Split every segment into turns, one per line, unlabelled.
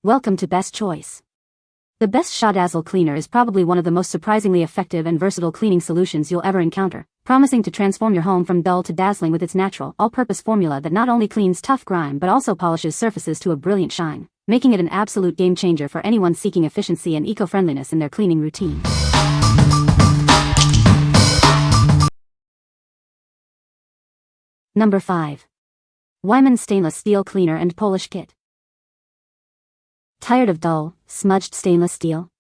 Welcome to Best Choice. The Best Shadazzle Cleaner is probably one of the most surprisingly effective and versatile cleaning solutions you'll ever encounter, promising to transform your home from dull to dazzling with its natural, all-purpose formula that not only cleans tough grime but also polishes surfaces to a brilliant shine, making it an absolute game-changer for anyone seeking efficiency and eco-friendliness in their cleaning routine. Number 5. Weiman Stainless Steel Cleaner and Polish Kit. Tired of dull, smudged stainless steel?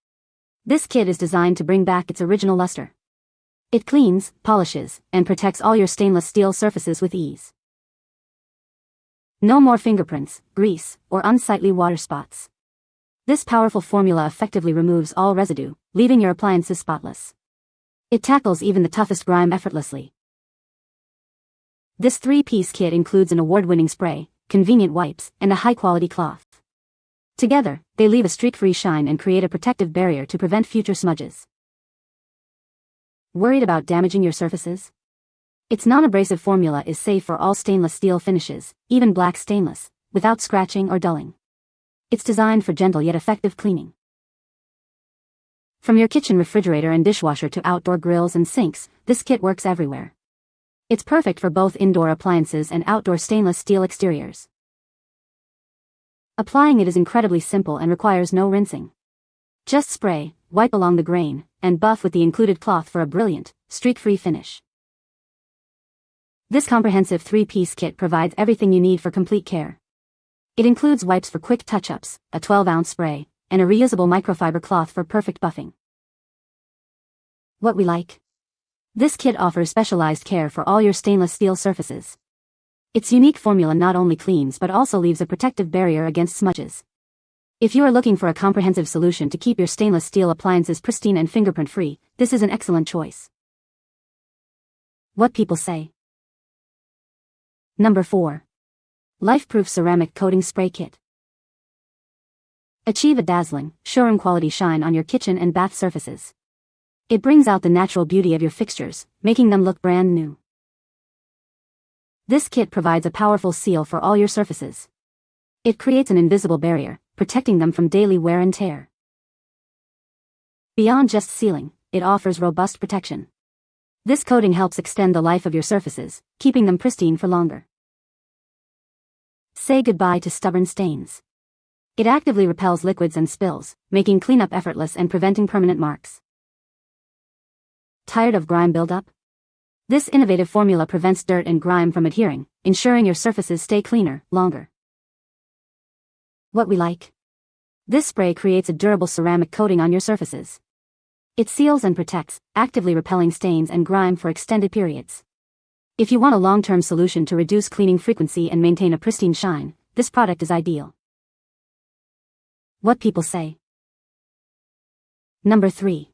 This kit is designed to bring back its original luster. It cleans, polishes, and protects all your stainless steel surfaces with ease. No more fingerprints, grease, or unsightly water spots. This powerful formula effectively removes all residue, leaving your appliances spotless. It tackles even the toughest grime effortlessly. This 3-piece kit includes an award-winning spray, convenient wipes, and a high-quality cloth. Together, they leave a streak-free shine and create a protective barrier to prevent future smudges. Worried about damaging your surfaces? Its non-abrasive formula is safe for all stainless steel finishes, even black stainless, without scratching or dulling. It's designed for gentle yet effective cleaning. From your kitchen refrigerator and dishwasher to outdoor grills and sinks, this kit works everywhere. It's perfect for both indoor appliances and outdoor stainless steel exteriors. Applying it is incredibly simple and requires no rinsing. Just spray, wipe along the grain, and buff with the included cloth for a brilliant, streak-free finish. This comprehensive 3-piece kit provides everything you need for complete care. It includes wipes for quick touch-ups, a 12-ounce spray, and a reusable microfiber cloth for perfect buffing. What we like? This kit offers specialized care for all your stainless steel surfaces. Its unique formula not only cleans but also leaves a protective barrier against smudges. If you are looking for a comprehensive solution to keep your stainless steel appliances pristine and fingerprint-free, this is an excellent choice. What people say. Number 4. Lifeproof Ceramic Coating Spray Kit. Achieve a dazzling, showroom quality shine on your kitchen and bath surfaces. It brings out the natural beauty of your fixtures, making them look brand new. This kit provides a powerful seal for all your surfaces. It creates an invisible barrier, protecting them from daily wear and tear. Beyond just sealing, it offers robust protection. This coating helps extend the life of your surfaces, keeping them pristine for longer. Say goodbye to stubborn stains. It actively repels liquids and spills, making cleanup effortless and preventing permanent marks. Tired of grime buildup? This innovative formula prevents dirt and grime from adhering, ensuring your surfaces stay cleaner, longer. What we like? This spray creates a durable ceramic coating on your surfaces. It seals and protects, actively repelling stains and grime for extended periods. If you want a long-term solution to reduce cleaning frequency and maintain a pristine shine, this product is ideal. What people say. Number 3.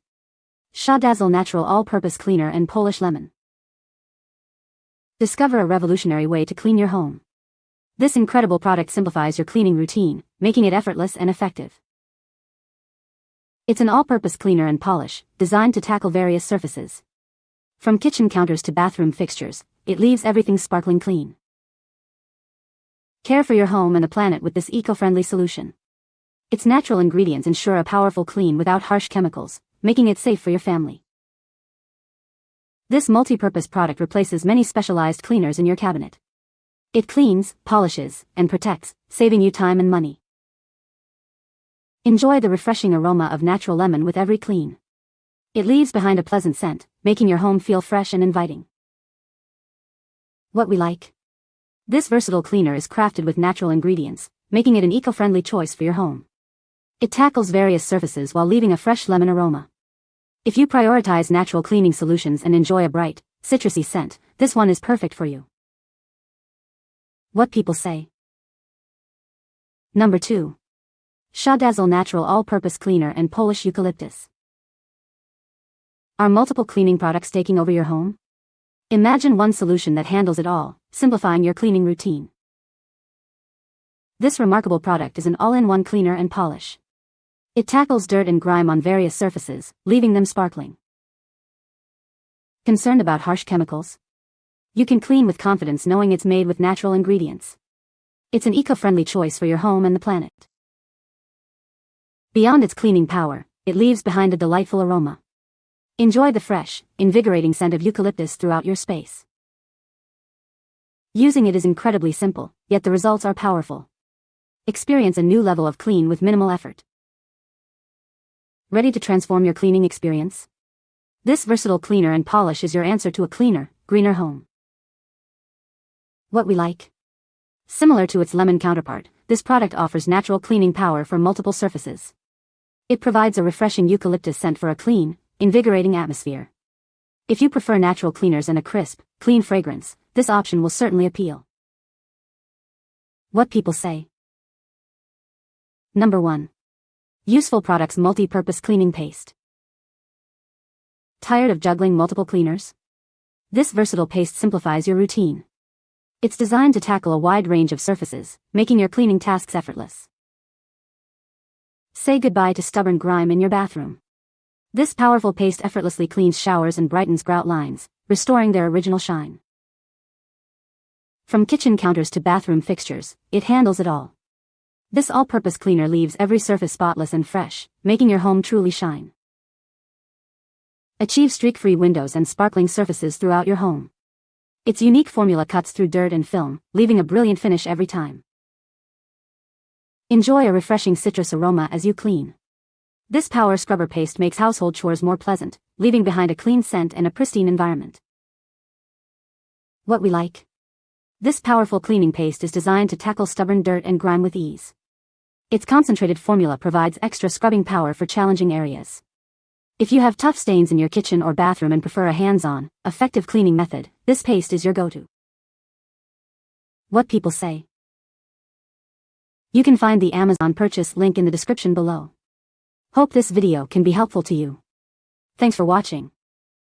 Shadazzle Natural All-Purpose Cleaner and Polish Lemon. Discover a revolutionary way to clean your home. This incredible product simplifies your cleaning routine, making it effortless and effective. It's an all-purpose cleaner and polish, designed to tackle various surfaces. From kitchen counters to bathroom fixtures, it leaves everything sparkling clean. Care for your home and the planet with this eco-friendly solution. Its natural ingredients ensure a powerful clean without harsh chemicals, making it safe for your family. This multi-purpose product replaces many specialized cleaners in your cabinet. It cleans, polishes, and protects, saving you time and money. Enjoy the refreshing aroma of natural lemon with every clean. It leaves behind a pleasant scent, making your home feel fresh and inviting. What we like? This versatile cleaner is crafted with natural ingredients, making it an eco-friendly choice for your home. It tackles various surfaces while leaving a fresh lemon aroma. If you prioritize natural cleaning solutions and enjoy a bright, citrusy scent, this one is perfect for you. What people say. Number 2. Shadazzle Natural All-Purpose Cleaner and Polish Eucalyptus. Are multiple cleaning products taking over your home? Imagine one solution that handles it all, simplifying your cleaning routine. This remarkable product is an all-in-one cleaner and polish. It tackles dirt and grime on various surfaces, leaving them sparkling. Concerned about harsh chemicals? You can clean with confidence knowing it's made with natural ingredients. It's an eco-friendly choice for your home and the planet. Beyond its cleaning power, it leaves behind a delightful aroma. Enjoy the fresh, invigorating scent of eucalyptus throughout your space. Using it is incredibly simple, yet the results are powerful. Experience a new level of clean with minimal effort. Ready to transform your cleaning experience? This versatile cleaner and polish is your answer to a cleaner, greener home. What we like? Similar to its lemon counterpart, this product offers natural cleaning power for multiple surfaces. It provides a refreshing eucalyptus scent for a clean, invigorating atmosphere. If you prefer natural cleaners and a crisp, clean fragrance, this option will certainly appeal. What people say. Number 1. Useful Products Multi-Purpose Cleaning Paste. Tired of juggling multiple cleaners? This versatile paste simplifies your routine. It's designed to tackle a wide range of surfaces, making your cleaning tasks effortless. Say goodbye to stubborn grime in your bathroom. This powerful paste effortlessly cleans showers and brightens grout lines, restoring their original shine. From kitchen counters to bathroom fixtures, it handles it all. This all-purpose cleaner leaves every surface spotless and fresh, making your home truly shine. Achieve streak-free windows and sparkling surfaces throughout your home. Its unique formula cuts through dirt and film, leaving a brilliant finish every time. Enjoy a refreshing citrus aroma as you clean. This power scrubber paste makes household chores more pleasant, leaving behind a clean scent and a pristine environment. What we like? This powerful cleaning paste is designed to tackle stubborn dirt and grime with ease. Its concentrated formula provides extra scrubbing power for challenging areas. If you have tough stains in your kitchen or bathroom and prefer a hands-on, effective cleaning method, this paste is your go-to. What people say. You can find the Amazon purchase link in the description below. Hope this video can be helpful to you. Thanks for watching.